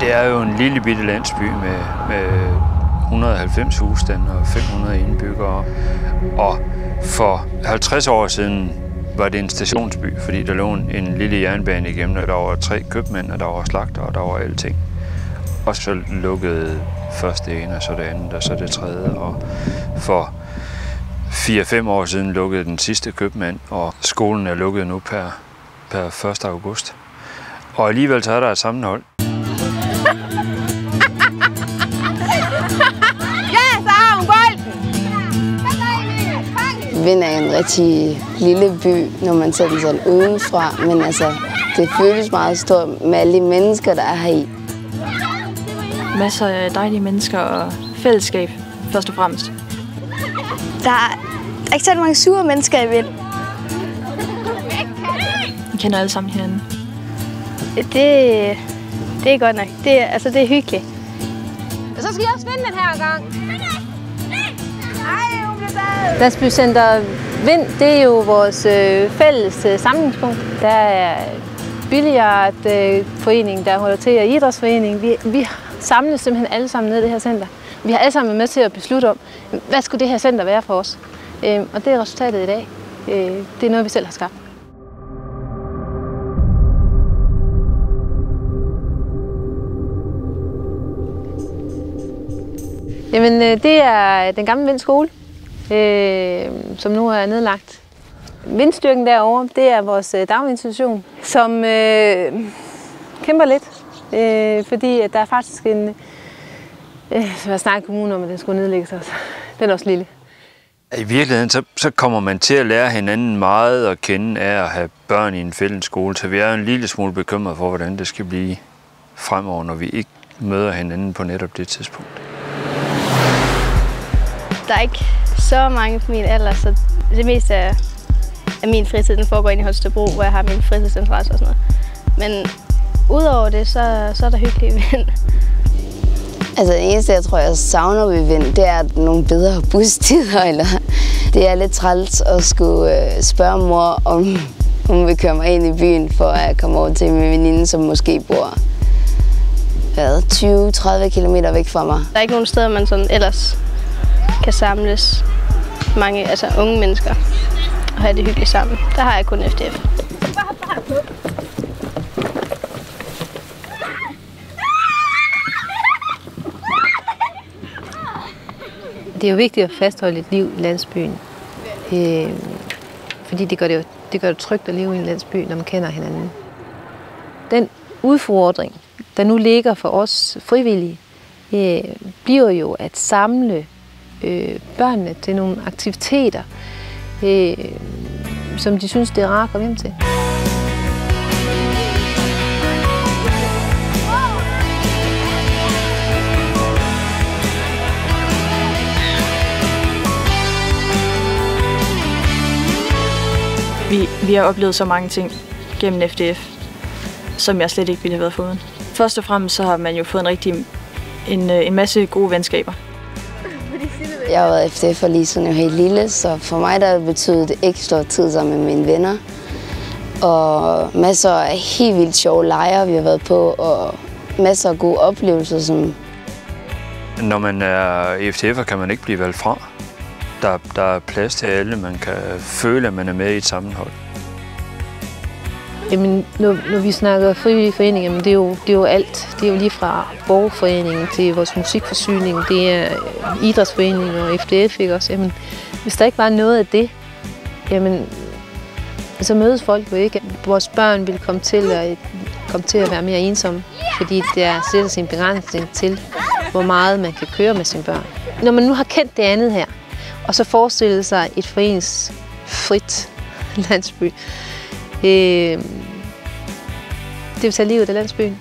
Det er jo en lille bitte landsby med 190 husstande og 500 indbyggere. Og for 50 år siden var det en stationsby, fordi der lå en lille jernbane igennem, og der var 3 købmænd, og der var slagter, og der var alting. Og så lukkede først det ene, og så det andet, og så det tredje. Og for 4-5 år siden lukkede den sidste købmand, og skolen er lukket nu per 1. august. Og alligevel så er der et sammenhold. Vind er en rigtig lille by, når man ser den sådan udenfra, men altså, det føles meget stort med alle de mennesker, der er her i. Masser af dejlige mennesker og fællesskab, først og fremmest. Der er ikke så mange sure mennesker i Vind. Vi kender alle sammen hinanden. Det er godt nok. Det er hyggeligt. Og så skal I også vinde den her gang. Landsbycenter Vind, det er jo vores fælles samlingspunkt. Der er billiardforeningen, der holder til, og idrætsforeningen. Vi samles simpelthen alle sammen ned i det her center. Vi har alle sammen været med til at beslutte om, hvad skulle det her center være for os. Og det er resultatet i dag. Det er noget, vi selv har skabt. Jamen, det er den gamle Vind skole, som nu er nedlagt. Vindstyrken derovre, det er vores daginstitution, som kæmper lidt, fordi at der er faktisk en... Så jeg snakker kommunen om, at den skulle nedlægges også. Den er også lille. I virkeligheden så kommer man til at lære hinanden meget at kende af at have børn i en fælles skole, så vi er en lille smule bekymret for, hvordan det skal blive fremover, når vi ikke møder hinanden på netop det tidspunkt. Der er ikke så mange på min alder, så det meste af min fritid den foregår inde i Holstebro, hvor jeg har min fritidsinteresse og sådan noget. Men udover det, så er der hyggeligt i Vind. Altså det eneste, jeg tror, jeg savner ved Vind, det er nogle bedre bustider. Eller det er lidt træls at skulle spørge mor, om hun vil køre mig ind i byen, for at komme over til min veninde, som måske bor 20-30 kilometer væk fra mig. Der er ikke nogen steder, man sådan ellers kan samles mange unge mennesker og have det hyggeligt sammen. Der har jeg kun FDF. Det er jo vigtigt at fastholde et liv i landsbyen, fordi det gør det trygt at leve i en landsby, når man kender hinanden. Den udfordring, der nu ligger for os frivillige, bliver jo at samle børnene til nogle aktiviteter, som de synes, det er rart at komme hjem til. Vi har oplevet så mange ting gennem FDF, som jeg slet ikke ville have været foruden. Først og fremmest så har man jo fået en masse gode venskaber. Jeg har været FDF'er lige siden jeg var helt lille, så for mig der har det betydet ekstra tid sammen med mine venner. Og masser af helt vildt sjove lejre, vi har været på, og masser af gode oplevelser. Når man er FDF'er, kan man ikke blive valgt fra. Der er plads til alle, man kan føle, at man er med i et sammenhold. Jamen, når vi snakker frivillige foreninger, det er jo alt. Det er jo lige fra borgerforeningen til vores musikforsyning, det er idrætsforening og FDF, ikke også? Jamen, hvis der ikke var noget af det, jamen, så mødes folk jo ikke. Vores børn vil komme til at være mere ensomme, fordi der sætter sin begrænsning til, hvor meget man kan køre med sine børn. Når man nu har kendt det andet her, og så forestille sig et foreningsfrit landsby, det vil tage livet af landsbyen.